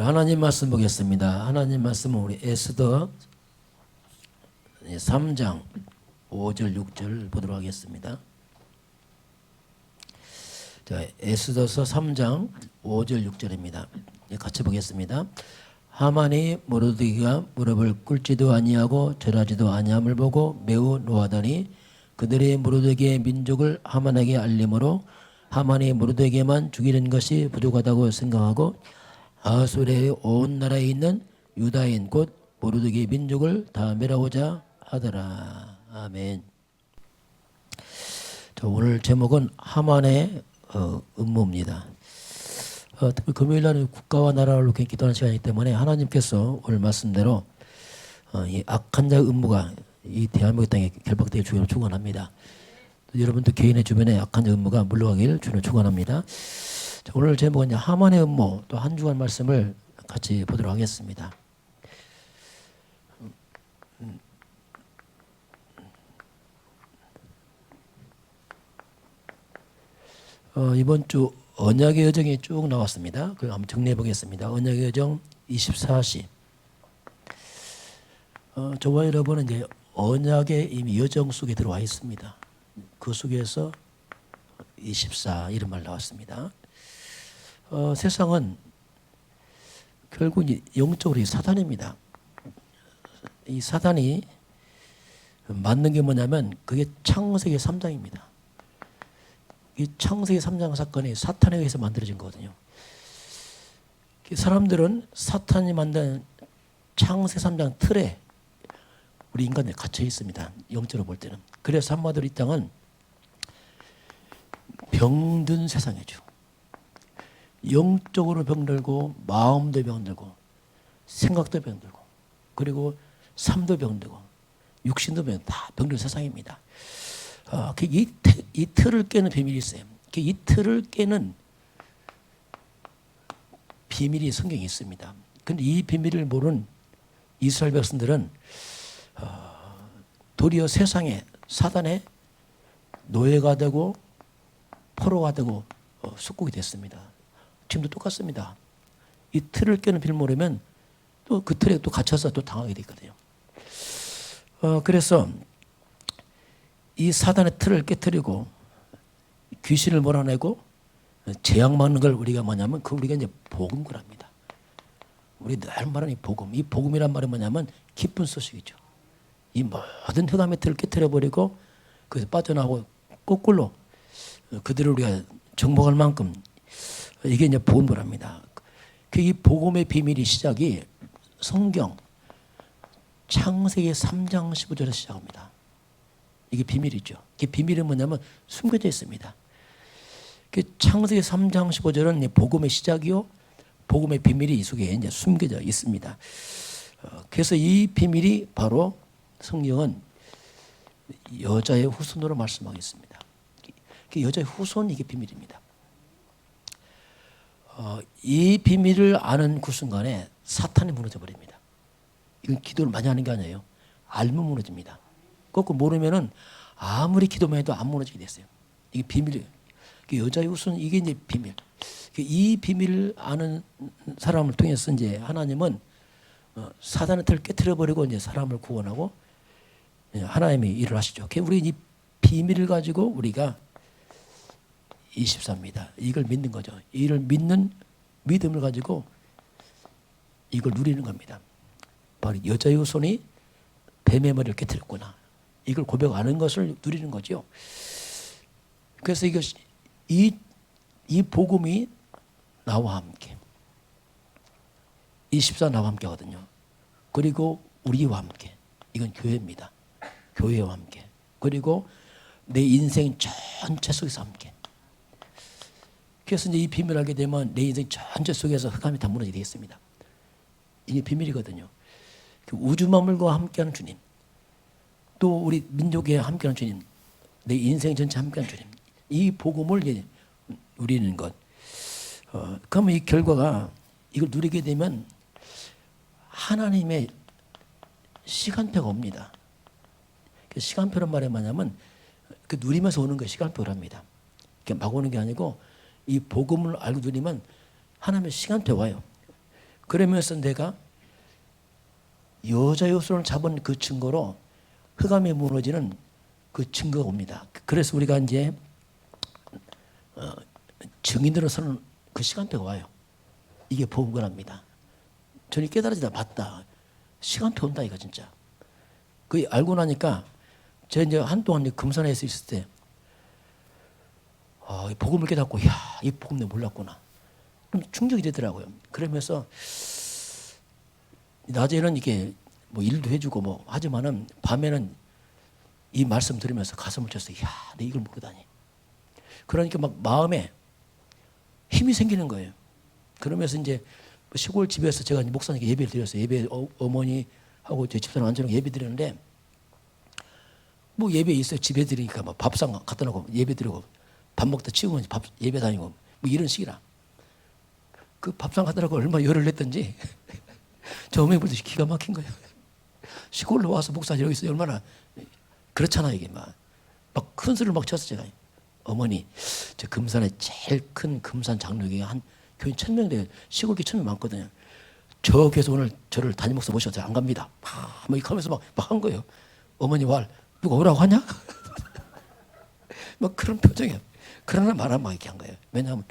하나님 말씀 보겠습니다. 하나님 말씀은 우리 에스더 3장 5절 6절 보도록 하겠습니다. 자, 에스더서 3장 5절 6절입니다. 같이 보겠습니다. 하만이 모르드기가 무릎을 꿇지도 아니하고 절하지도 아니함을 보고 매우 노하더니 그들이 모르드기의 민족을 하만에게 알림으로 하만이 모르드기만 죽이는 것이 부족하다고 생각하고 아수르의 온 나라에 있는 유다인 곧 모르드기 민족을 다 멸하고자 하더라. 아멘. 자, 오늘 제목은 하만의 음모입니다. 특히 금요일날은 국가와 나라를 놓고 기도하는 시간이기 때문에 하나님께서 오늘 말씀대로 이 악한 자의 음모가 이 대한민국 땅에 결박되길 주님을 축원합니다. 여러분도 개인의 주변에 악한 자의 음모가 물러가길 주님을 축원합니다. 오늘 제목은 하만의 음모, 또 한 주간 말씀을 같이 보도록 하겠습니다. 이번 주 언약의 여정이 쭉 나왔습니다. 그걸 한번 정리해 보겠습니다. 언약의 여정 24시. 저와 여러분은 이제 언약의 이미 여정 속에 들어와 있습니다. 그 속에서 24 이런 말 나왔습니다. 세상은 결국 영적으로 사단입니다. 이 사단이 만든 게 뭐냐면 그게 창세기 3장입니다. 이 창세기 3장 사건이 사탄에 의해서 만들어진 거거든요. 사람들은 사탄이 만든 창세기 3장 틀에 우리 인간들이 갇혀 있습니다. 영적으로 볼 때는. 그래서 한마디로 이 땅은 병든 세상이죠. 영적으로 병들고 마음도 병들고 생각도 병들고 그리고 삶도 병들고 육신도 병들고 다 병든 세상입니다. 이 틀을 깨는 비밀이 있어요. 이 틀을 깨는 비밀이 성경에 있습니다. 그런데 이 비밀을 모르는 이스라엘 백성들은 도리어 세상에 사단의 노예가 되고 포로가 되고 숙국이 됐습니다. 지금도 똑같습니다. 이 틀을 깨는 비밀을 모르면 또 그 틀에 또 갇혀서 또 당하게 되거든요. 그래서 이 사단의 틀을 깨뜨리고 귀신을 몰아내고 재앙 막는 걸 우리가 뭐냐면 그 우리가 이제 복음거랍니다. 우리 늘 말하는 이 복음. 이 복음이란 말이 뭐냐면 기쁜 소식이죠. 이 모든 흑암의 틀을 깨뜨려 버리고 그래서 빠져나오고 거꾸로 그들을 우리가 정복할 만큼 이게 이제 복음거랍니다. 이 복음의 비밀이 시작이 성경 창세기 3장 15절에서 시작합니다. 이게 비밀이죠. 그 비밀은 뭐냐면 숨겨져 있습니다. 창세기 3장 15절은 복음의 시작이요, 복음의 비밀이 이 속에 이제 숨겨져 있습니다. 그래서 이 비밀이 바로 성경은 여자의 후손으로 말씀하겠습니다. 여자의 후손 이게 비밀입니다. 이 비밀을 아는 그 순간에 사탄이 무너져 버립니다. 이건 기도를 많이 하는 게 아니에요. 알면 무너집니다. 그거 모르면은 아무리 기도만 해도 안 무너지게 됐어요. 이게 비밀이에요. 여자의 후손 이게 이제 비밀. 이 비밀을 아는 사람을 통해서 이제 하나님은 사단의 틀을 깨뜨려 버리고 이제 사람을 구원하고 하나님이 일을 하시죠. 우리 이 비밀을 가지고 우리가 24입니다. 이걸 믿는 거죠. 이를 믿는 믿음을 가지고 이걸 누리는 겁니다. 바로 여자의 후손이 뱀의 머리를 깨뜨렸구나. 이걸 고백하는 것을 누리는 거죠. 그래서 이 복음이 나와 함께 24 나와 함께 하거든요. 그리고 우리와 함께 이건 교회입니다. 교회와 함께 그리고 내 인생 전체 속에서 함께. 그래서 이제 이 비밀을 알게 되면 내 인생 전체 속에서 흑암이 다 무너지게 되겠습니다. 이게 비밀이거든요. 우주 만물과 함께하는 주님, 또 우리 민족에 함께하는 주님, 내 인생 전체 함께하는 주님, 이 복음을 누리는 것. 그러면 이 결과가 이걸 누리게 되면 하나님의 시간표가 옵니다. 시간표란 말이 뭐냐면 그 누리면서 오는 거 시간표랍니다. 막 오는 게 아니고 이 복음을 알고 누리면 하나님의 시간표 와요. 그러면서 내가 여자의 손을 잡은 그 증거로 흑암이 무너지는 그 증거가 옵니다. 그래서 우리가 이제 증인으로 서는 그 시간표가 와요. 이게 복음관합니다. 저는 깨달아지다 봤다. 시간표 온다 이거 진짜. 그 알고 나니까 제가 이제 한동안 금산에서 있을 때 이 복음을 깨닫고 이 복음 내가 몰랐구나. 좀 충격이 되더라고요. 그러면서 낮에는 이게 뭐 일도 해주고 뭐 하지만은 밤에는 이 말씀 들으면서 가슴을 쳤어요. 내 이걸 모르다니. 그러니까 막 마음에 힘이 생기는 거예요. 그러면서 이제 시골 집에서 제가 이제 목사님께 예배를 드렸어요. 예배 어머니하고 제 집사람 앉혀놓고 예배 드렸는데 뭐 예배 있어요. 집에 드리니까 뭐 밥상 갖다 놓고 예배 드리고 밥 먹다 치우면 예배 다니고 뭐 이런 식이라. 그 밥상 갖다 놓고 얼마나 열을 냈던지 저 어머니 볼 때 기가 막힌 거예요. 시골로 와서 목사님 여기 있어요. 얼마나 그렇잖아요. 이게 막 큰 소리를 막 쳤어요. 제가 어머니 저 금산에 제일 큰 금산 장로교회 한 교인 1000명 돼요. 시골 교회 1000명 많거든요. 저 교회에서 오늘 저를 담임 목사 모셔서 안 갑니다. 막 이렇게 하면서 막 한 거예요. 어머니 말 누가 오라고 하냐? 막 그런 표정이에요. 그러나 말하면 막 이렇게 한 거예요. 왜냐하면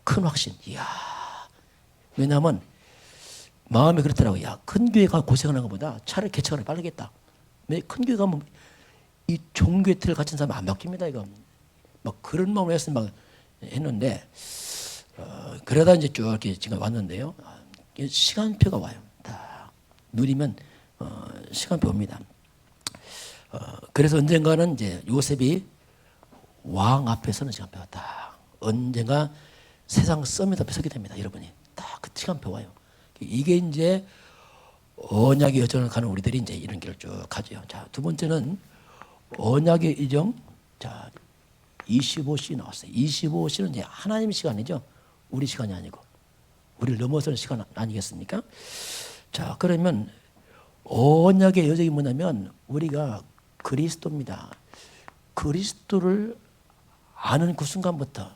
큰 확신. 이야. 왜냐하면 마음이 그렇더라고요. 큰 교회가 고생하는 것보다 차라리 개척을 빠르겠다. 큰 교회 가면 이 종교의 틀을 갖춘 사람 안 바뀝니다. 이거 막 그런 마음으로 해서 막 했는데 그러다 이제 쭉 이렇게 지금 왔는데요. 시간표가 와요. 다 누리면 시간표 옵니다. 그래서 언젠가는 이제 요셉이 왕 앞에 서는 시간표가 딱 언젠가 세상 서밋 앞에 서게 됩니다. 여러분이 딱 그 시간표 와요. 이게 이제 언약의 여정을 가는 우리들이 이제 이런 길을 쭉 가죠. 자, 두 번째는 언약의 여정. 자, 25시 나왔어요. 25시는 이제 하나님 시간이죠. 우리 시간이 아니고 우리를 넘어서는 시간 아니겠습니까? 자, 그러면 언약의 여정이 뭐냐면 우리가 그리스도입니다. 그리스도를 아는 그 순간부터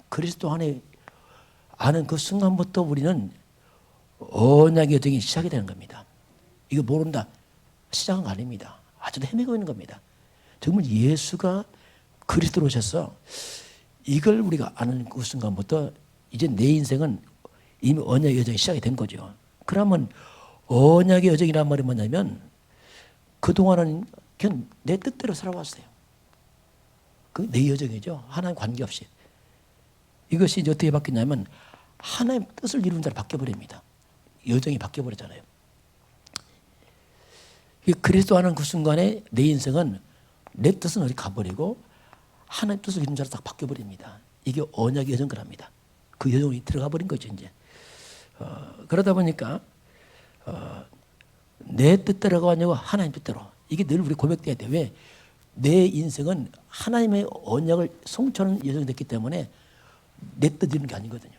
그리스도 안에 아는 그 순간부터 우리는 언약의 여정이 시작이 되는 겁니다. 이거 모른다. 시작은 아닙니다. 아직도 헤매고 있는 겁니다. 정말 예수가 그리스도로 오셔서 이걸 우리가 아는 그 순간부터 이제 내 인생은 이미 언약의 여정이 시작이 된 거죠. 그러면 언약의 여정이란 말이 뭐냐면 그동안은 그냥 내 뜻대로 살아왔어요. 그 내 여정이죠. 하나님 관계없이. 이것이 이제 어떻게 바뀌냐면 하나님 뜻을 이루는 자로 바뀌어버립니다. 여정이 바뀌어버리잖아요. 그리스도 하는 그 순간에 내 인생은 내 뜻은 어디 가버리고 하나님 뜻을 이루는 자로 딱 바뀌어버립니다. 이게 언약의 여정 그랍니다. 그 여정이 들어가 버린 거죠 이제. 그러다 보니까 내 뜻대로가 아니고 하나님 뜻대로. 이게 늘 우리 고백돼야 돼. 왜? 내 인생은 하나님의 언약을 성취하는 여정이 됐기 때문에 내 뜻 이루는 게 아니거든요.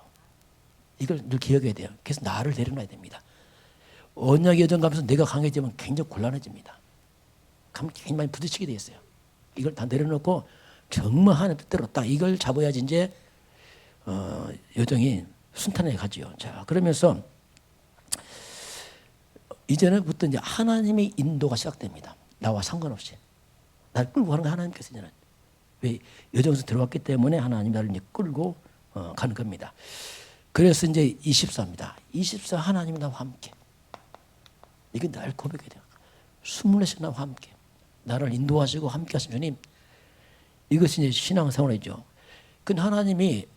이걸 늘 기억해야 돼요. 그래서 나를 내려놔야 됩니다. 언약의 여정 가면서 내가 강해지면 굉장히 곤란해집니다. 그럼 굉장히 많이 부딪히게 돼 있어요. 이걸 다 내려놓고 정말 하나님 뜻대로 딱 이걸 잡아야지 이제 여정이 순탄하게 가지요. 자, 그러면서 이제는부터 이제 하나님의 인도가 시작됩니다. 나와 상관없이. 날 끌고 가는 거 하나님께서 이제는. 왜? 여정에서 들어왔기 때문에 하나님이 나를 이제 끌고 가는 겁니다. 그래서 이제 24입니다. 24 하나님이 나와 함께. 이게 날 고백해야 돼요. 24시간 나와 함께. 나를 인도하시고 함께 하신 주님. 이것이 이제 신앙생활이죠. 그 하나님이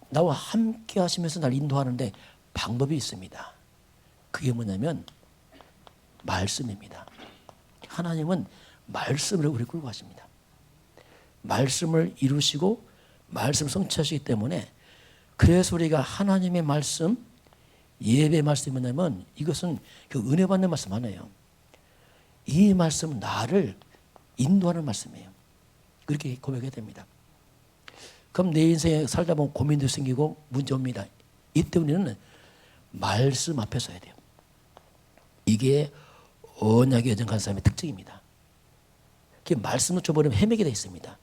나와 함께 하시면서 날 인도하는데 방법이 있습니다. 그게 뭐냐면 말씀입니다. 하나님은 말씀을 우리 끌고 가십니다. 말씀을 이루시고 말씀 성취하시기 때문에 그래서 우리가 하나님의 말씀, 예배 말씀이 뭐냐면 이것은 그 은혜 받는 말씀 아니에요. 이 말씀은 나를 인도하는 말씀이에요. 그렇게 고백해야 됩니다. 그럼 내 인생에 살다 보면 고민도 생기고 문제 옵니다. 이때 우리는 말씀 앞에 서야 돼요. 이게 언약의 여정 간 사람의 특징입니다. 말씀을 줘버리면 헤매게 되어 있습니다.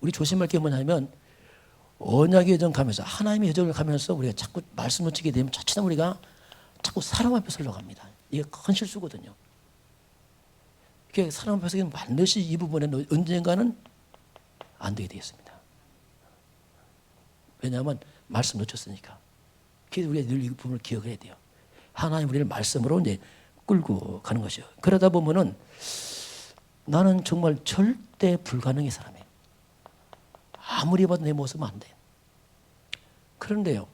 우리 조심할 게 뭐냐면 언약의 여정 가면서 하나님의 여정을 가면서 우리가 자꾸 말씀을 치게 되면 자칫 우리가 자꾸 사람 앞에 서려고 합니다. 이게 큰 실수거든요. 이게 사람 앞에서 반드시 이 부분에는 언젠가는 안 되게 되어 있습니다. 왜냐하면 말씀 놓쳤으니까. 그래서 우리가 늘 이 부분을 기억해야 돼요. 하나님 우리를 말씀으로 이제 끌고 가는 것이요. 그러다 보면은 나는 정말 절대 불가능의 사람이에요. 아무리 봐도 내 모습은 안 돼. 그런데요,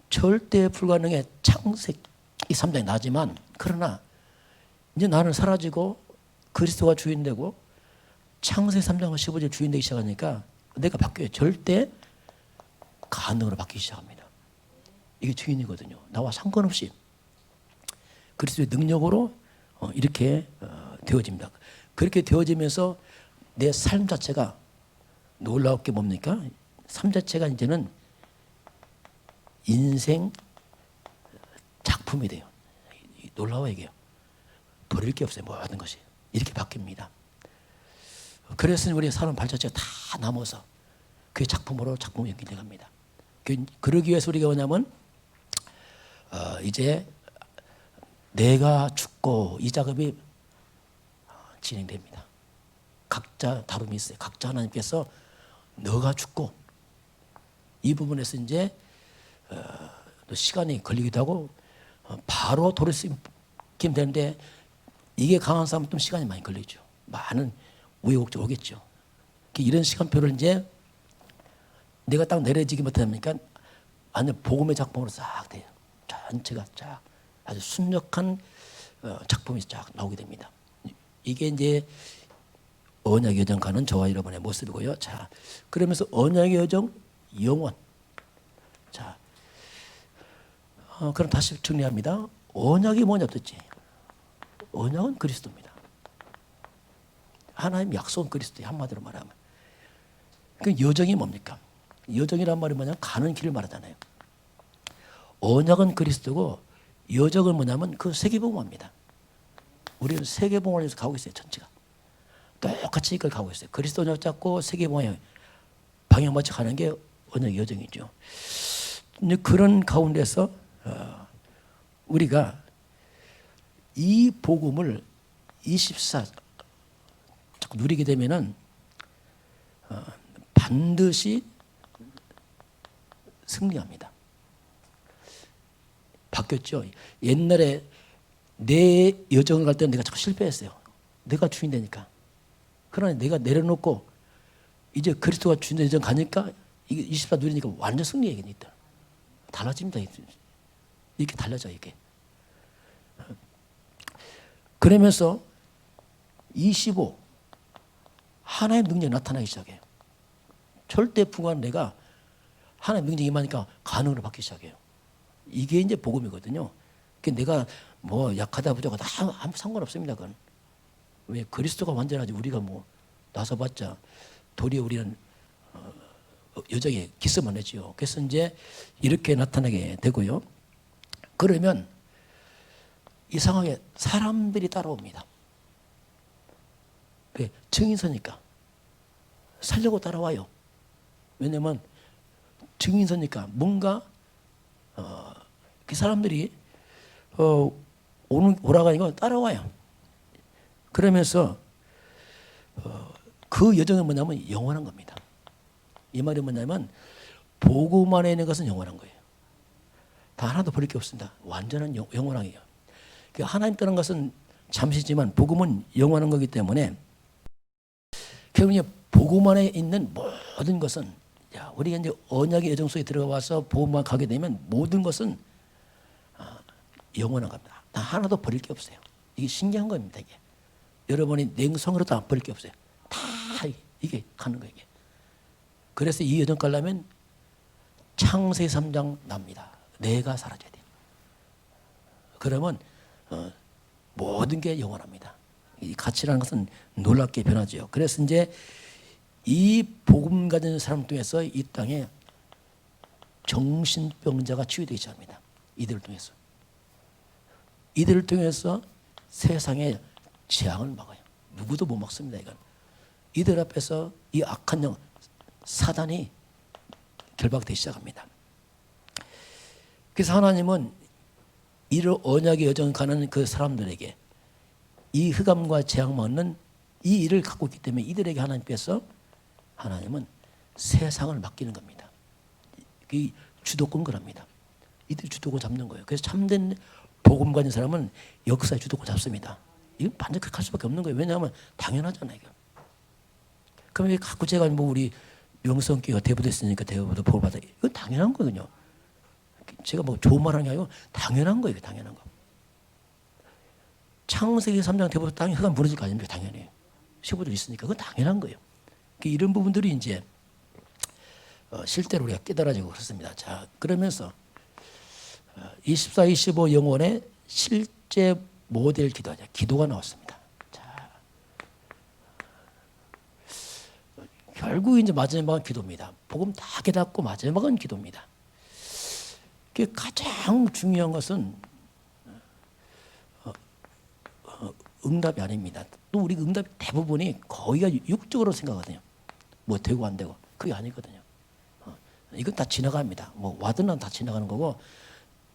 절대 불가능의 창세기 3장이 나지만, 그러나 이제 나는 사라지고 그리스도가 주인되고 창세기 3장과 15절 주인되기 시작하니까 내가 바뀌어요. 절대 가능으로 바뀌기 시작합니다. 이게 주인이거든요. 나와 상관없이 그리스도의 능력으로 이렇게 되어집니다. 그렇게 되어지면서 내 삶 자체가 놀라웠게 뭡니까? 삶 자체가 이제는 인생 작품이 돼요. 놀라워 이게요. 버릴 게 없어요. 모든 것이 이렇게 바뀝니다. 그래서 우리 사람 발자취가 다 남아서 그 작품으로 작품이 연결됩니다. 그러기 위해서 우리가 뭐냐면 이제 내가 죽고 이 작업이 진행됩니다. 각자 다름이 있어요. 각자 하나님께서 너가 죽고 이 부분에서 이제 또 시간이 걸리기도 하고 바로 돌이키면 되는데 이게 강한 사람은 좀 시간이 많이 걸리죠. 많은 우여곡절 오겠죠. 이런 시간표를 이제 내가 딱 내려지기 못하니까 완전 복음의 작품으로 싹 돼요. 전체가 쫙 아주 순력한 작품이 쫙 나오게 됩니다. 이게 이제 언약의 여정 가는 저와 여러분의 모습이고요. 자, 그러면서 언약의 여정 영원. 자, 그럼 다시 정리합니다. 언약이 뭐냐 도대체? 언약은 그리스도입니다. 하나님 약속은 그리스도예요. 한마디로 말하면. 그 여정이 뭡니까? 여정이란 말이 뭐냐면 가는 길을 말하잖아요. 언약은 그리스도고 여정은 뭐냐면 그 세계복음입니다. 우리는 세계복음을 위해서 가고 있어요. 전체가. 똑같이 이걸 가고 있어요. 그리스도 언약 잡고 세계복음에 방향 맞춰 가는 게 언약의 여정이죠. 그런 가운데서 우리가 이 복음을 24 자꾸 누리게 되면은 반드시 승리합니다. 바뀌었죠. 옛날에 내 여정을 갈 때는 내가 자꾸 실패했어요. 내가 주인 되니까. 그러나 내가 내려놓고 이제 그리스도가 주인 여정 가니까 이게 24 누리니까 완전 승리 얘기는 있다. 달라집니다. 이렇게 달라져 이게. 그러면서 25 하나의 능력이 나타나기 시작해요. 절대 불가한 내가 하나의 능력이 임하니까 가능으로 바뀌기 시작해요. 이게 이제 복음이거든요. 내가 뭐 약하다 부족하다 아무 상관없습니다. 그건. 왜 그리스도가 완전하지 우리가 뭐 나서봤자 도리어 우리는 여정에 기스만 했지요. 그래서 이제 이렇게 나타나게 되고요. 그러면 이상하게 사람들이 따라옵니다. 증인서니까 살려고 따라와요. 왜냐면 증인서니까 뭔가 그 사람들이 오라고 하니까 따라와요. 그러면서 그 여정은 뭐냐면 영원한 겁니다. 이 말이 뭐냐면 복음 안에 있는 것은 영원한 거예요. 다 하나도 버릴 게 없습니다. 완전한 영원하게요. 하나님 따르는 것은 잠시지만 복음은 영원한 거기 때문에 결국 복음 안에 있는 모든 것은 우리가 이제 언약의 여정 속에 들어가서 복음만 가게 되면 모든 것은 영원한 겁니다. 다 하나도 버릴 게 없어요. 이게 신기한 겁니다. 이게 여러분이 냉성으로도 안 버릴 게 없어요. 다 이게 가는 거예요. 이게. 그래서 이 여정 가려면 창세기 3장 납니다. 내가 사라져야 돼요. 그러면 모든 게 영원합니다. 이 가치라는 것은 놀랍게 변하죠. 그래서 이제 이 복음 가진 사람 통해서 이 땅에 정신병자가 치유되기 시작합니다. 이들을 통해서. 이들을 통해서 세상의 재앙을 막아요. 누구도 못 막습니다. 이건. 이들 앞에서 이 악한 영 사단이 결박되기 시작합니다. 그래서 하나님은 이를 언약의 여정 가는 그 사람들에게 이 흑암과 재앙 없는 이 일을 갖고 있기 때문에 이들에게 하나님은 세상을 맡기는 겁니다. 이 주도권 거랍니다. 이들이 주도권 잡는 거예요. 그래서 참된 복음 가진 사람은 역사의 주도권 잡습니다. 이건 반드시 그렇게 할 수밖에 없는 거예요. 왜냐하면 당연하잖아요. 이거. 그럼 갖고 제가 뭐 우리 명성교회가 대부됐으니까 대부도 복을 받아. 이건 당연한 거거든요. 제가 뭐 좋은 말 하는 게 아니고 당연한 거예요. 당연한 거. 창세기 3장 대부분 땅이 흑암 무너질 거 아닙니까? 당연히. 15절 있으니까 그건 당연한 거예요. 이런 부분들이 이제 실제로 우리가 깨달아지고 그렇습니다. 자, 그러면서 24, 25 영혼의 실제 모델 기도가 나왔습니다. 자, 결국 이제 마지막은 기도입니다. 복음 다 깨닫고 마지막은 기도입니다. 가장 중요한 것은 응답이 아닙니다. 또 우리 응답 대부분이 거의가 육적으로 생각하거든요. 뭐 되고 안 되고 그게 아니거든요. 이건 다 지나갑니다. 뭐 와든 안 다 지나가는 거고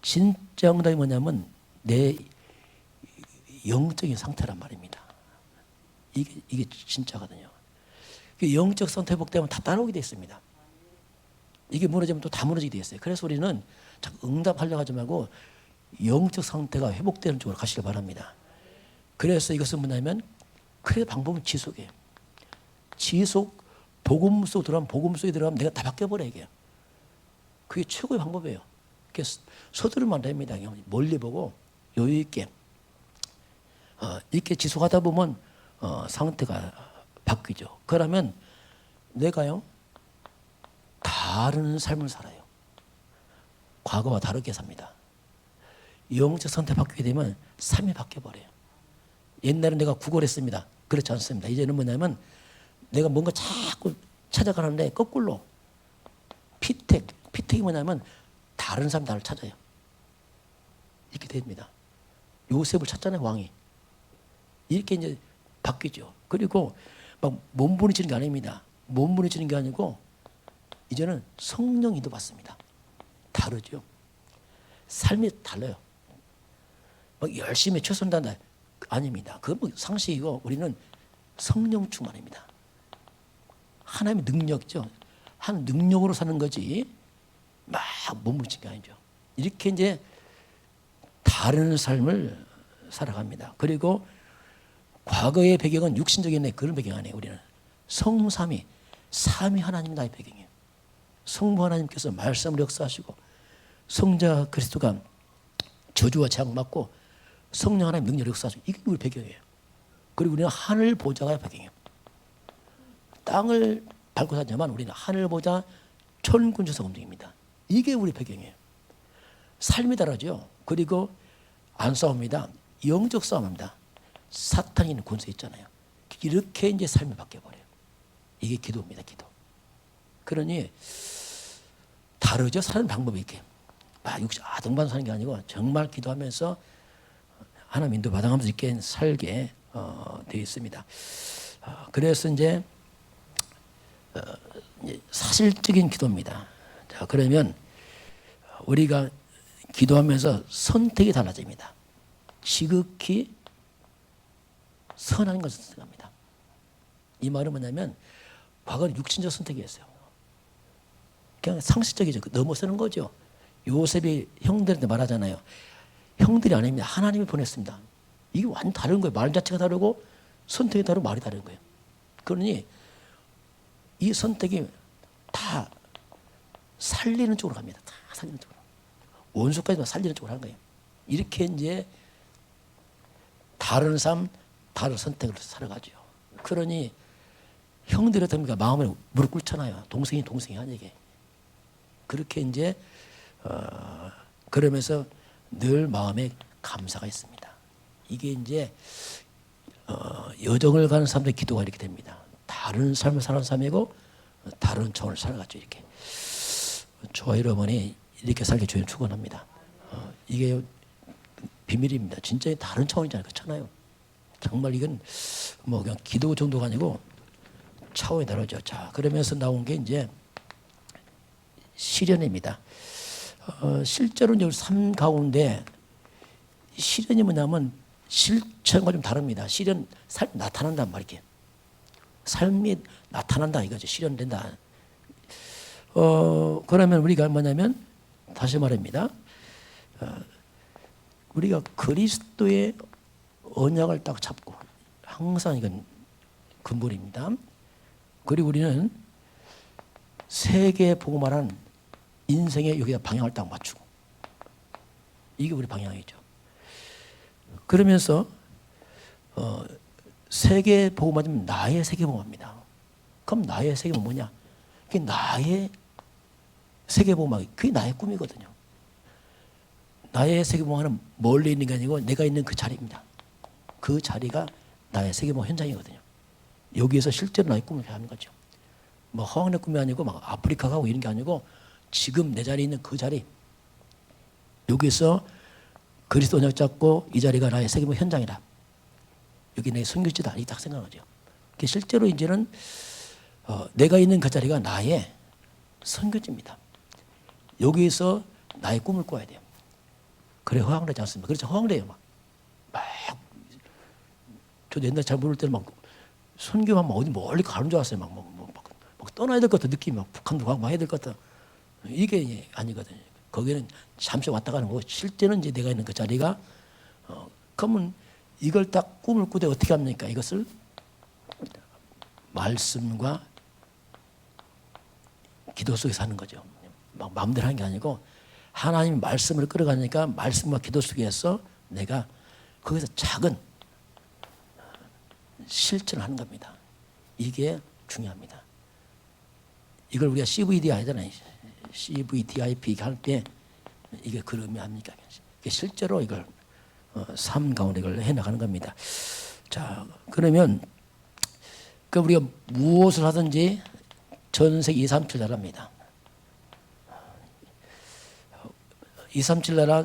진짜 응답이 뭐냐면 내 영적인 상태란 말입니다. 이게 진짜거든요. 영적 상태 회복되면 다 따라오게 돼 있습니다. 이게 무너지면 또 다 무너지게 돼 있어요. 그래서 우리는 자꾸 응답하려고 하지 말고 영적 상태가 회복되는 쪽으로 가시길 바랍니다. 그래서 이것은 뭐냐면 그래 방법은 지속이에요. 지속 복음 속에 들어가면 내가 다 바뀌어버려 이게. 그게 최고의 방법이에요. 서두르면 안 됩니다. 멀리 보고 여유 있게 이렇게 지속하다 보면 상태가 바뀌죠. 그러면 내가요 다른 삶을 살아요. 과거와 다르게 삽니다. 영적 상태 바뀌게 되면 삶이 바뀌어버려요. 옛날에 내가 구걸했습니다. 그렇지 않습니다. 이제는 뭐냐면 내가 뭔가 자꾸 찾아가는데 거꾸로 피택이 뭐냐면 다른 사람 나를 찾아요. 이렇게 됩니다. 요셉을 찾잖아요, 왕이. 이렇게 이제 바뀌죠. 그리고 막 몸부림치는 게 아닙니다. 몸부림치는 게 아니고 이제는 성령 인도받습니다. 다르죠. 삶이 달라요. 막 열심히 최선을 다한다. 아닙니다. 그건 뭐 상식이고 우리는 성령 충만입니다. 하나님의 능력이죠. 한 능력으로 사는 거지 막 몸부림치는 게 아니죠. 이렇게 이제 다른 삶을 살아갑니다. 그리고 과거의 배경은 육신적인 그런 배경 아니에요. 우리는 성삼위, 삼위 하나님 나의 배경이에요. 성부 하나님께서 말씀을 역사하시고 성자 그리스도가 저주와 재앙 맞고 성령 하나님 능력을 역사하시고 이게 우리 배경이에요. 그리고 우리는 하늘 보좌가 배경이에요. 땅을 밟고 사지만 우리는 하늘 보좌 천군 천사가 움직입니다. 이게 우리 배경이에요. 삶이 다르죠. 그리고 안 싸웁니다. 영적 싸움입니다. 사탄이 있는 권세 있잖아요. 이렇게 이제 삶이 바뀌어버려요. 이게 기도입니다. 기도. 그러니 다르죠. 사는 방법이 이렇게 육신 아등반 사는 게 아니고 정말 기도하면서 하나님 인도 받아가면서 이렇게 살게 되어 있습니다. 그래서 이제 사실적인 기도입니다. 자, 그러면 우리가 기도하면서 선택이 달라집니다. 지극히 선한 것을 선택합니다. 이 말은 뭐냐면 과거는 육신적 선택이었어요. 그냥 상식적이죠. 넘어서는 거죠. 요셉이 형들한테 말하잖아요. 형들이 아닙니다. 하나님이 보냈습니다. 이게 완전 다른 거예요. 말 자체가 다르고 선택이 다르고 말이 다른 거예요. 그러니 이 선택이 다 살리는 쪽으로 갑니다. 다 살리는 쪽으로. 원수까지만 살리는 쪽으로 하는 거예요. 이렇게 이제 다른 삶, 다른 선택을 살아가죠. 그러니 형들이 어떻습니까? 마음에 무릎 꿇잖아요. 동생이 하니까. 그렇게 이제 그러면서 늘 마음에 감사가 있습니다. 이게 이제 여정을 가는 사람들의 기도가 이렇게 됩니다. 다른 삶을 사는 삶이고 다른 차원을 살아가죠. 이렇게. 저와 여러분이 이렇게 살게 주님 축원합니다. 이게 비밀입니다. 진짜 다른 차원이잖아요. 그렇잖아요. 정말 이건 뭐 그냥 기도 정도가 아니고 차원이 다르죠. 자, 그러면서 나온 게 이제 시련입니다. 실제로 이제 우리 삶 가운데 시련이 뭐냐면 실천과 좀 다릅니다. 시련 나타난단 말이에요. 삶이 나타난다 이거죠. 실현된다. 그러면 우리가 뭐냐면 다시 말합니다. 우리가 그리스도의 언약을 딱 잡고 항상 이건 근본입니다. 그리고 우리는 세계 복음화란 인생의 여기다 방향을 딱 맞추고 이게 우리 방향이죠. 그러면서 세계 복음화는 나의 세계 복음화입니다. 그럼 나의 세계 복음은 뭐냐? 그게 나의 세계 복음화, 그게 나의 꿈이거든요. 나의 세계 복음화는 멀리 있는 게 아니고 내가 있는 그 자리입니다. 그 자리가 나의 세계 복음화 현장이거든요. 여기에서 실제로 나의 꿈을 하는 거죠. 뭐 허황의 꿈이 아니고 막 아프리카 가고 이런 게 아니고 지금 내 자리에 있는 그 자리, 여기서 그리스도 언약 잡고 이 자리가 나의 세계 복음화 현장이다. 여기 내 선교지다 이렇게 딱 생각하죠. 실제로 이제는 내가 있는 그 자리가 나의 선교지입니다. 여기에서 나의 꿈을 꿔야 돼요. 그래 허황되지 않습니다. 그렇죠. 허황돼요. 저도 옛날에 잘 모를 때는 막 선교하면 어디 멀리 가는 줄 알았어요. 막 떠나야 될 것 같아. 느낌이 막 북한도 가고 막 해야 될 것 같아. 이게 아니거든요. 거기는 잠시 왔다 가는 거고 실제는 이제 내가 있는 그 자리가 그러면 이걸 딱 꿈을 꾸되 어떻게 합니까? 이것을 말씀과 기도 속에서 하는 거죠. 막 마음대로 하는 게 아니고 하나님 말씀을 끌어가니까 말씀과 기도 속에서 내가 거기서 작은 실천을 하는 겁니다. 이게 중요합니다. 이걸 우리가 CVD 하잖아요. CVDIP 할 때 이게 그 의미합니까? 실제로 이걸 삶 가운데 이걸 해나가는 겁니다. 자, 그러면 우리가 무엇을 하든지 전세계 237 나라입니다. 237 나라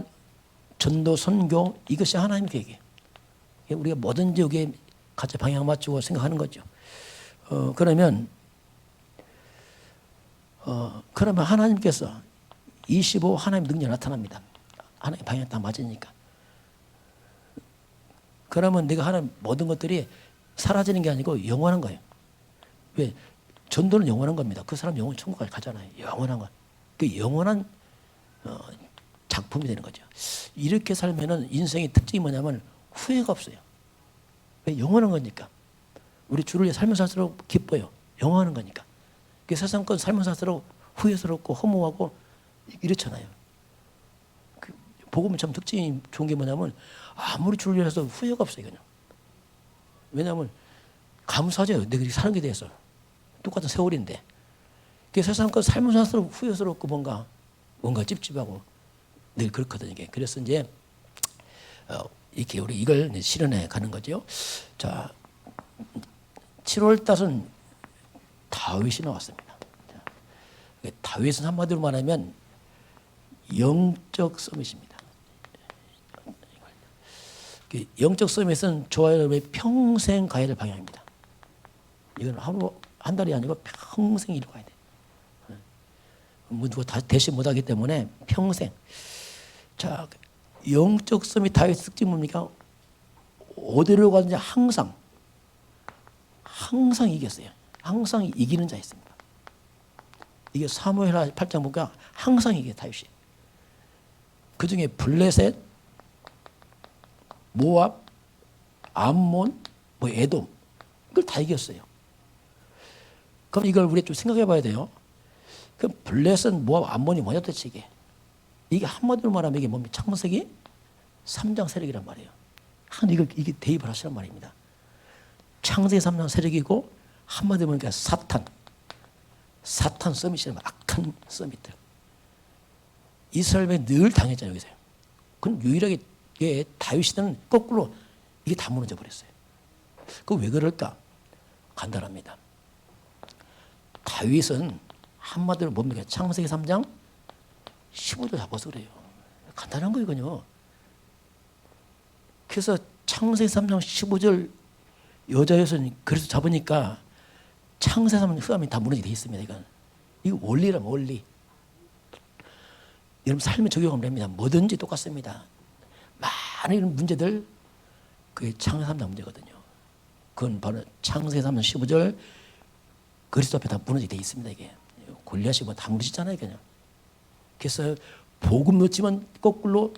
전도 선교 이것이 하나님 계획이에요. 우리가 뭐든지 여기에 같이 방향 맞추고 생각하는 거죠. 그러면 하나님께서 25 하나님 능력 나타납니다. 하나님 방향 딱 맞으니까. 그러면 내가 하는 모든 것들이 사라지는 게 아니고 영원한 거예요. 왜? 전도는 영원한 겁니다. 그 사람 영원 천국까지 가잖아요. 영원한 거. 그 영원한 작품이 되는 거죠. 이렇게 살면은 인생의 특징이 뭐냐면 후회가 없어요. 왜? 영원한 거니까. 우리 주를 위해 살면서 살수록 기뻐요. 영원한 거니까. 그 세상 건 살면서 살수록 후회스럽고 허무하고 이렇잖아요. 그 복음은 참 특징이 좋은 게 뭐냐면 아무리 주를 위해서 후회가 없어요. 그냥. 왜냐하면 감사하죠. 내가 이렇게 사는 게 대해서. 똑같은 세월인데. 그 세상 건 살면서 살수록 후회스럽고 뭔가 찝찝하고 늘 그렇거든요. 그래서 이제 이렇게 우리 이걸 실현해 가는 거죠. 자, 7월 달은 다윗이 나왔습니다. 다윗은 한마디로 말하면 영적 서밋입니다. 영적 서밋은 저와 여러분의 평생 가야 될 방향입니다. 이건 한 달이 아니고 평생 이루어가야 돼. 누가 다 대신 못하기 때문에 평생. 자, 영적 서밋 다윗 특징이 뭡니까? 어디로 가든지 항상 이겼어요. 항상 이기는 자 있습니다. 이게 사무엘하 8장 보니까 항상 이게 다윗이. 그 중에 블레셋, 모압, 암몬, 에돔 이걸 다 이겼어요. 그럼 이걸 우리가 좀 생각해 봐야 돼요. 그럼 블레셋, 모압, 암몬이 뭐냐 도대체 이게 한마디로 말하면 이게 뭡니까? 창세기 3장 세력이란 말이에요. 이게 대입을 하시란 말입니다. 창세기 3장 세력이고 한마디로 보니까 사탄 서밋이란 악한 서밋들. 이스라엘에 늘 당했잖아요. 여기서. 그럼 유일하게 다윗이는 거꾸로 이게 다 무너져 버렸어요. 그 왜 그럴까? 간단합니다. 다윗은 한마디로 뭡니까? 창세기 3장 15절 잡아서 그래요. 간단한 거이군요. 그래서 창세기 3장 15절 여자여서는 그래서 잡으니까 창세기 3장 흑암이 다 무너지게 돼 있습니다. 이건. 이거 원리란 원리. 여러분 삶에 적용하면 됩니다. 뭐든지 똑같습니다. 많은 이런 문제들 그게 창세기 3장 문제거든요. 그건 바로 창세기 3장 15절 그리스도 앞에 다 무너지게 돼 있습니다. 이게 골리앗이 뭐 다 무너지잖아요, 그냥. 그래서 복음 놓치면 거꾸로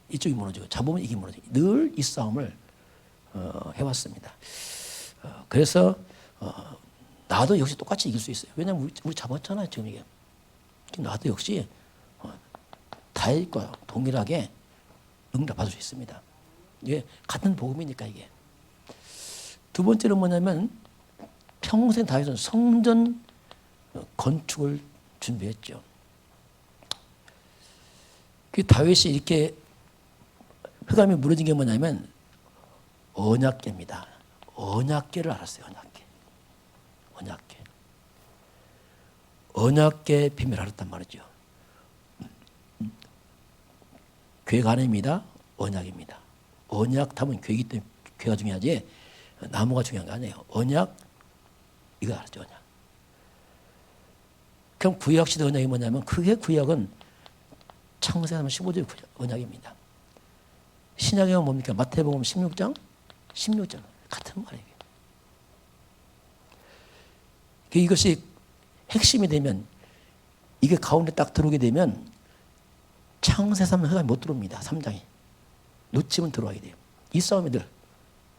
이쪽이 무너지고 잡으면 이게 무너지고 늘 이 싸움을 해왔습니다. 그래서 나도 역시 똑같이 이길 수 있어요. 왜냐하면 우리 잡았잖아요, 지금 이게. 나도 역시 다윗과 동일하게 응답받을 수 있습니다. 이게 같은 복음이니까 이게. 두 번째는 뭐냐면 평생 다윗은 성전 건축을 준비했죠. 그 다윗이 이렇게 흑암이 무너진 게 뭐냐면 언약궤입니다. 언약궤를 알았어요. 언약궤. 언약궤 비밀을 알았단 말이죠. 궤가 아닙니다. 언약입니다. 언약 답은 궤이기 때문에 궤가 중요하지 나무가 중요한 게 아니에요. 언약 이거 알았죠. 언약. 그럼 구약 시대 언약이 뭐냐면 그게 구약은 창세기 15절 언약입니다. 신약에 보면 뭡니까? 마태복음 16장 같은 말이에요. 이것이 핵심이 되면 이게 가운데 딱 들어오게 되면 창세 3장 흑암이 못 들어옵니다. 3장이. 놓치면 들어와야 돼요. 이 싸움이 늘.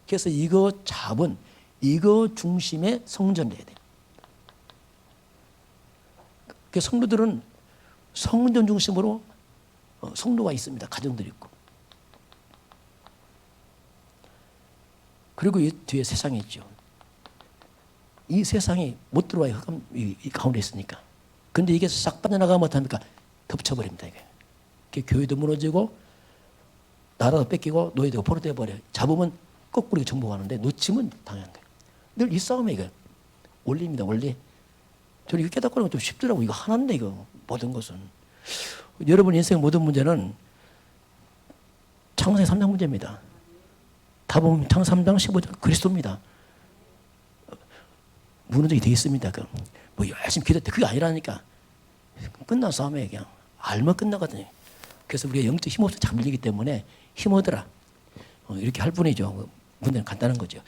그래서 이거 잡은 이거 중심의 성전을 해야 돼요. 그 성도들은 성전 중심으로 성도가 있습니다. 가정들이 있고. 그리고 이 뒤에 세상이 있죠. 이 세상이 못 들어와요. 흑암 이 가운데 있으니까. 근데 이게 싹 빠져나가면 어떡합니까? 덮쳐버립니다. 이게 교회도 무너지고 나라도 뺏기고 노예도 포로돼 버려요. 잡으면 거꾸로 정복하는데 놓치면 당한 거예요. 늘 이 싸움에 이거 원리입니다. 원리. 저는 이거 깨닫고 하는 건 좀 쉽더라고요. 이거 하나인데 이거 모든 것은. 여러분 인생 모든 문제는 창세기 3장 문제입니다. 다 보면 창세기 3장 15절 그리스도입니다. 무너지게 되어 있습니다. 뭐 열심히 기도했대. 그게 아니라니까. 끝난 싸움에 그냥 알면 끝나거든요. 그래서 우리가 영적 힘없어 잘 밀리기 때문에 힘얻어라. 이렇게 할 뿐이죠. 문제는 간단한 거죠.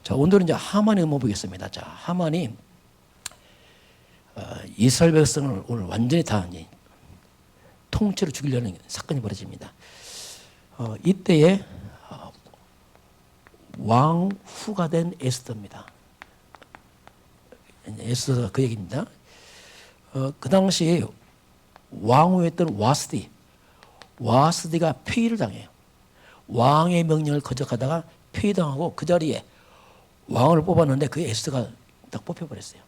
자, 오늘은 이제 하만의 음모 보겠습니다. 자, 하만이 이스라엘 백성을 오늘 완전히 다 이제 통째로 죽이려는 사건이 벌어집니다. 이때에 왕후가 된 에스더입니다. 에스더가 그 얘기입니다. 그 당시 왕후였던 와스디가 폐위를 당해요. 왕의 명령을 거적하다가 폐위당하고 그 자리에 왕을 뽑았는데 그 에스더가 딱 뽑혀버렸어요.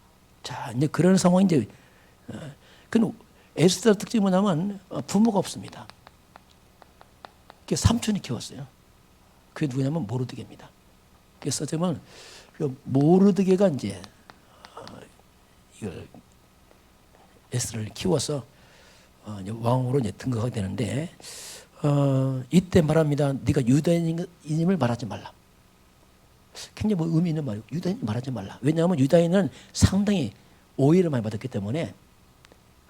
자, 이제 그런 상황인데, 그 에스더 특징이 뭐냐면 부모가 없습니다. 그 삼촌이 키웠어요. 그게 누구냐면 모르드게입니다. 그래서 어쩌면 그 모르드게가 이제 이걸 에스더를 키워서 왕으로 이제 등극하게 되는데, 이때 말합니다. 네가 유다인임을 말하지 말라. 굉장히 뭐 의미 있는 말이고 유다인 말하지 말라. 왜냐하면 유다인은 상당히 오해를 많이 받았기 때문에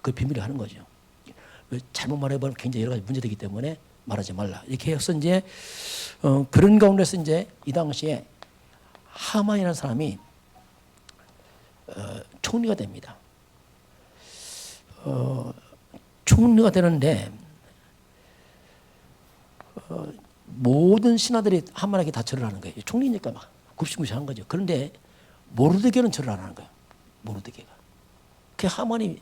그 비밀을 하는 거죠. 잘못 말해보면 굉장히 여러 가지 문제되기 때문에 말하지 말라. 이렇게 해서 이제 그런 가운데서 이제 이 당시에 하만이라는 사람이 총리가 됩니다. 총리가 되는데 모든 신하들이 하만에게 다 절을 하는 거예요. 총리니까 막 굽신굽신한 거죠. 그런데 모르드게는 절을 안 하는 거예요. 모르드게가. 그 하만이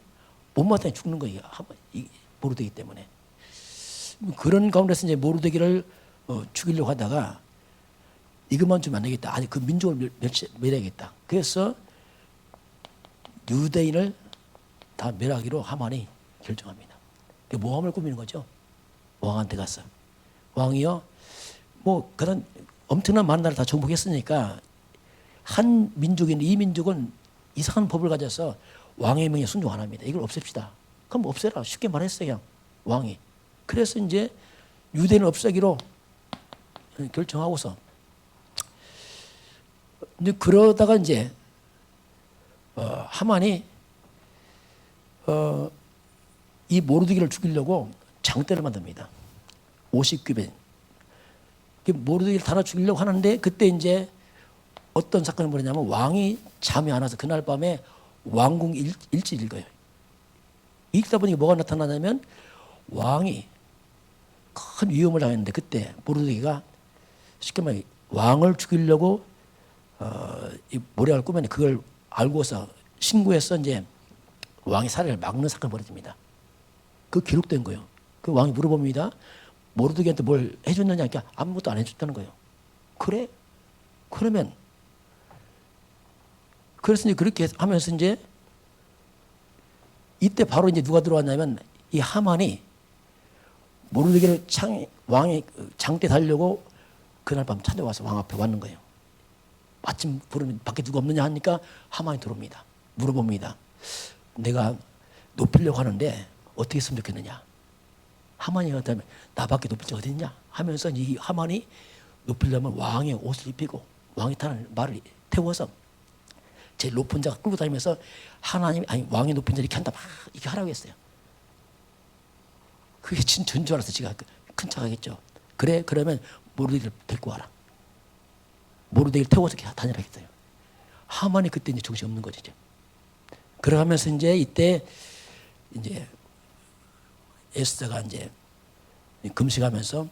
못마땅히 죽는 거예요. 모르드게 때문에. 그런 가운데서 이제 모르드게를 죽이려고 하다가 이것만 주면 안 되겠다. 아니 그 민족을 멸해야겠다. 그래서 유대인을 다 멸하기로 하만이 결정합니다. 모함을 꾸미는 거죠. 왕한테 가서. 왕이요. 뭐 그런 엄청난 많은 나라를 다 정복했으니까 한 민족인 이 민족은 이상한 법을 가져서 왕의 명에 순종 안 합니다. 이걸 없앱시다. 그럼 없애라. 쉽게 말했어요. 왕이. 그래서 이제 유대인을 없애기로 결정하고서 이제 그러다가 이제 하만이 이 모르드게를 죽이려고 장대를 만듭니다. 50규빗. 모르드게를 달아 죽이려고 하는데 그때 이제 어떤 사건이 벌어지냐면 왕이 잠이 안 와서 그날 밤에 왕궁 일지를 읽어요. 읽다 보니 뭐가 나타나냐면 왕이 큰 위험을 당했는데 그때 모르드게가 쉽게 말해 왕을 죽이려고 이 모략을 꾸몄는데 그걸 알고서 신고해서 이제 왕의 살해를 막는 사건이 벌어집니다. 그 기록된 거예요. 그 왕이 물어봅니다. 모르드게한테 뭘 해줬느냐 하니까 아무것도 안 해줬다는 거예요. 그래? 그러면 그래서 이제 그렇게 하면서 이제 이때 바로 이제 누가 들어왔냐면 이 하만이 모르드게를 왕의 장대 달려고 그날 밤 찾아와서 왕 앞에 왔는 거예요. 마침 부르면 밖에 누가 없느냐 하니까 하만이 들어옵니다. 물어봅니다. 내가 높이려고 하는데 어떻게 했으면 좋겠느냐. 하만이 그렇다면 나밖에 높일 자 어디 있냐 하면서 이 하만이 높이려면 왕의 옷을 입히고 왕이 타는 말을 태워서 제일 높은 자가 끌고 다니면서 하나님이 아니 왕이 높은 자 이렇게 한다 막 이렇게 하라고 했어요. 그게 진짜인 줄 알았어. 지가 큰 차가겠죠. 그래 그러면 모르드게를 데리고 와라. 모르드게를 태워서 다니라 했어요. 하만이 그때 이제 정신이 없는 거죠. 그러면서 이제 이때 이제 에스더가 이제 금식하면서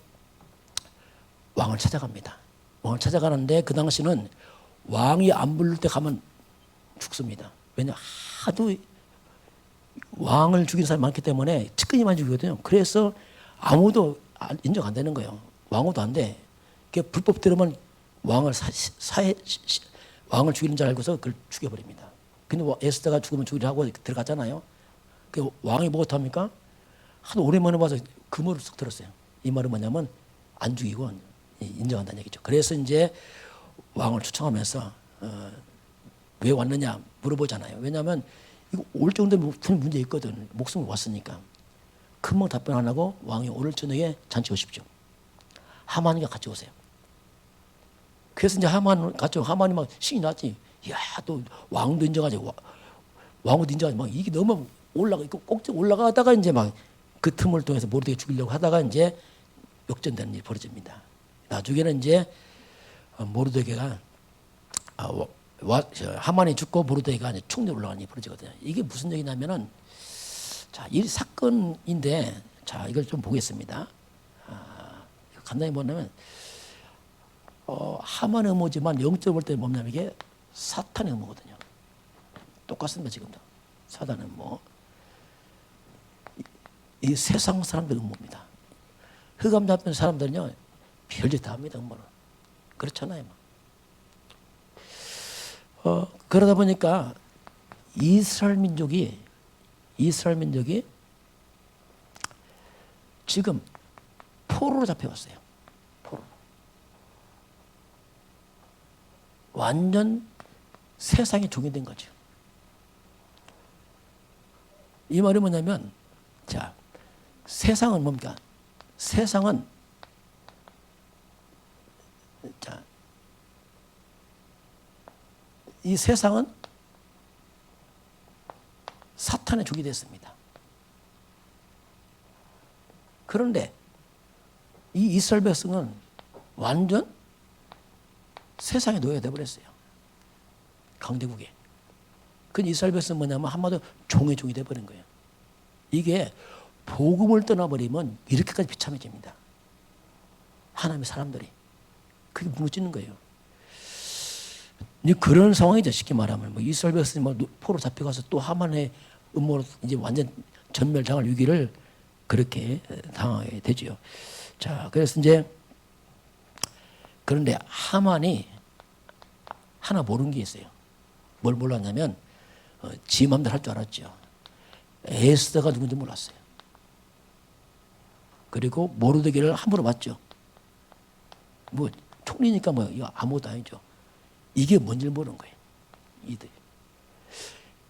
왕을 찾아갑니다. 왕을 찾아가는데 그 당시는 왕이 안 부를 때 가면 죽습니다. 왜냐 하도 왕을 죽인 사람이 많기 때문에 측근이만 죽이거든요. 그래서 아무도 인정 안 되는 거예요. 왕후도 안 돼. 불법 들으면 왕을 왕을 죽이는 줄 알고서 그걸 죽여버립니다. 근데 에스더가 죽으면 죽이라고 들어갔잖아요. 그 왕이 뭐가 합니까? 하도 오랜만에 봐서 그 말을 쏙 들었어요. 이 말은 뭐냐면 안 죽이고 인정한다는 얘기죠. 그래서 이제 왕을 초청하면서 왜 왔느냐 물어보잖아요. 왜냐하면 이거 올 정도면 문제 있거든. 목숨을 왔으니까. 금방 답변 안 하고 왕이 오늘 저녁에 잔치 오십시오. 하만이가 같이 오세요. 그래서 이제 하만 같이 하만이 막 신이 났지. 야, 또 왕도 인정하지, 왕후도 인정하지. 막 이게 너무 꼭지 올라가다가 이제 막 그 틈을 통해서 모르드게 죽이려고 하다가 이제 역전되는 일이 벌어집니다. 나중에는 이제 모르드게가 하만이 죽고 모르드게가 이제 총리 올라가는 일이 벌어지거든요. 이게 무슨 얘기냐면은 자, 이 사건인데 자, 이걸 좀 보겠습니다. 간단히 보면 하만의 음모지만 영적으로 볼 때 뭐냐면 이게 사탄의 음모거든요. 똑같습니다. 지금도 사탄의 음모. 이 세상 사람들 음모입니다. 흑암 잡힌 사람들은요 별짓 다 합니다. 음모는 그렇잖아요. 그러다 보니까 이스라엘 민족이 지금 포로로 잡혀왔어요. 포로. 완전 세상의 종이 된 거죠. 이 말이 뭐냐면 자, 세상은 뭡니까? 세상은 자, 이 세상은 사탄의 종이 됐습니다. 그런데 이 이스라엘 백성은 완전 세상에 노예가 되어버렸어요. 강대국에. 그 이스라엘 백성은 뭐냐면 한마디로 종의 종이 되어버린 거예요. 이게 복음을 떠나버리면 이렇게까지 비참해집니다. 하나님의 사람들이. 그게 무너지는 거예요. 그런 상황이죠. 쉽게 말하면 뭐 이스라엘 백성이 뭐 포로 잡혀가서 또 하만의 음모로 이제 완전 전멸당할 위기를 그렇게 당하게 되죠. 자, 그래서 이제 그런데 하만이 하나 모르는 게 있어요. 뭘 몰랐냐면 지 마음대로 할 줄 알았죠. 에스더가 누군지 몰랐어요. 그리고 모르드게를 함부로 봤죠. 뭐 총리니까 뭐 이거 아무것도 아니죠. 이게 뭔지를 모르는 거예요. 이들.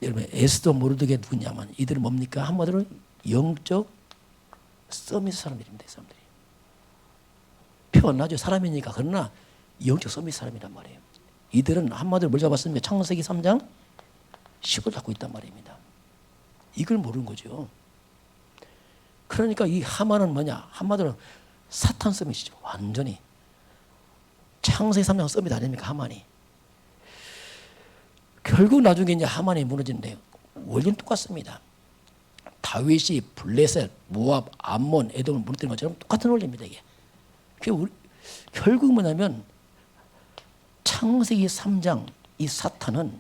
여러분 에스더 모르드게 누구냐면 이들은 뭡니까? 한마디로 영적 서밋 사람들입니다. 사람들이. 표현하죠. 사람이니까. 그러나 영적 서밋 사람이란 말이에요. 이들은 한마디로 뭘 잡았습니까? 창세기 3장 10을 잡고 있단 말입니다. 이걸 모르는 거죠. 그러니까 이 하만은 뭐냐? 한마디로 사탄 썸이시죠. 완전히. 창세기 3장 썸이 아닙니까? 하만이. 결국 나중에 이제 하만이 무너지는데요. 원리는 똑같습니다. 다윗이 블레셋, 모압, 암몬, 에돔을 무너뜨린 것처럼 똑같은 원리입니다. 이게. 결국 뭐냐면 창세기 3장 이 사탄은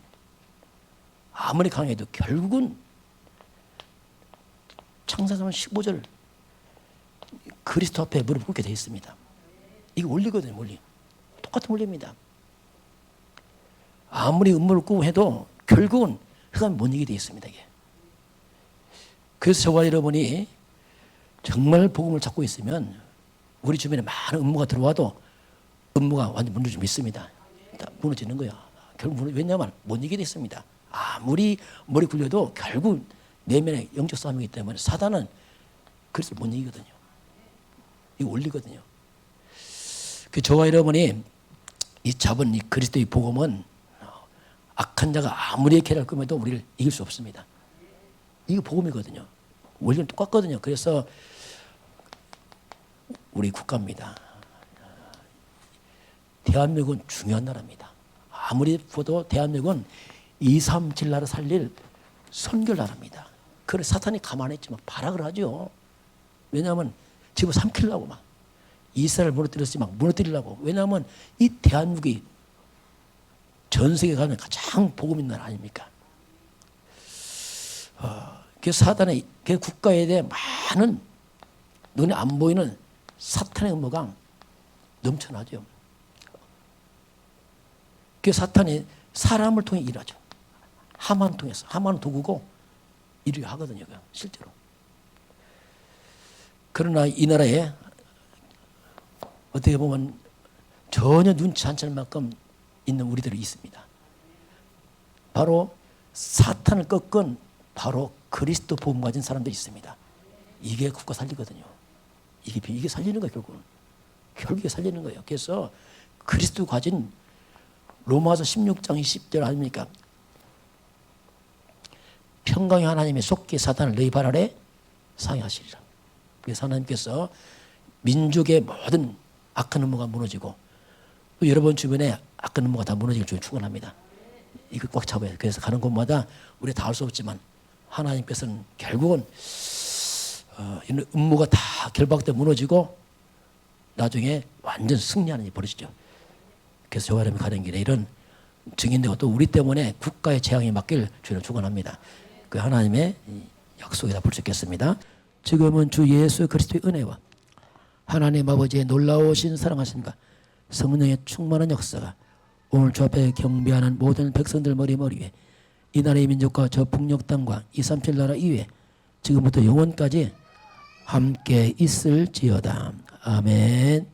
아무리 강해도 결국은 창세기 3장 15절 그리스도 앞에 무릎 꿇게 되어 있습니다. 이게 원리거든요. 원리. 똑같은 원리입니다. 아무리 음모를 꾸고 해도 결국은 흑암이 못 이기게 되어 있습니다. 이게. 그래서 저와 여러분이 정말 복음을 찾고 있으면 우리 주변에 많은 음모가 들어와도 음모가 완전 무너질 줄 믿습니다. 무너지는 거야. 결국 왜냐하면 못 이기게 되어 있습니다. 아무리 머리 굴려도 결국 내면의 영적 싸움이기 때문에 사단은 그래서 못 이기거든요. 이거 원리거든요. 그 저와 여러분이 이 잡은 이 그리스도의 복음은 악한 자가 아무리 계략을 꾸며도 우리를 이길 수 없습니다. 이거 복음이거든요. 원리는 똑같거든요. 그래서 우리 국가입니다. 대한민국은 중요한 나라입니다. 아무리 보도 대한민국은 237 나라 살릴 선결 나라입니다. 그래 사탄이 가만히 있지만 발악을 하죠. 왜냐하면 집어 삼키려고 막 이스라엘 무너뜨렸지 막 무너뜨리려고. 왜냐하면 이 대한민국이 전 세계 가면 가장 복음 있는 나라 아닙니까? 그 사단의 그 국가에 대해 많은 눈에 안 보이는 사탄의 음모가 넘쳐나죠. 그 사탄이 사람을 통해 일하죠. 하만을 통해서. 하만은 도구고 일을 하거든요. 실제로. 그러나 이 나라에 어떻게 보면 전혀 눈치 안 챌 만큼 있는 우리들이 있습니다. 바로 사탄을 꺾은 바로 그리스도 복음 가진 사람들이 있습니다. 이게 국가 살리거든요. 이게 살리는 거예요. 결국에 살리는 거예요. 그래서 그리스도 가진 로마서 16장 20절 아닙니까? 평강의 하나님의 속기 사탄을 너희 발 아래 상하시리라. 그래서 하나님께서 민족의 모든 악한 음모가 무너지고 또 여러분 주변에 악한 음모가 다 무너지길 주님 축원합니다. 이거 꽉 잡아야 돼요. 그래서 가는 곳마다 우리가 다 할 수 없지만 하나님께서는 결국은 이런 음모가 다 결박돼 무너지고 나중에 완전 승리하는 일이 벌어지죠. 그래서 저와 여러분이 가는 길에 이런 증인되고 또 우리 때문에 국가의 재앙이 맡길 주님을 축원합니다. 그 하나님의 약속에다 볼 수 있겠습니다. 지금은 주 예수 그리스도의 은혜와 하나님 아버지의 놀라우신 사랑하심과 성령의 충만한 역사가 오늘 주 앞에 경배하는 모든 백성들 머리 위에 이 나라의 민족과 저 북녘 땅과 237 나라 이외에 지금부터 영원까지 함께 있을지어다. 아멘.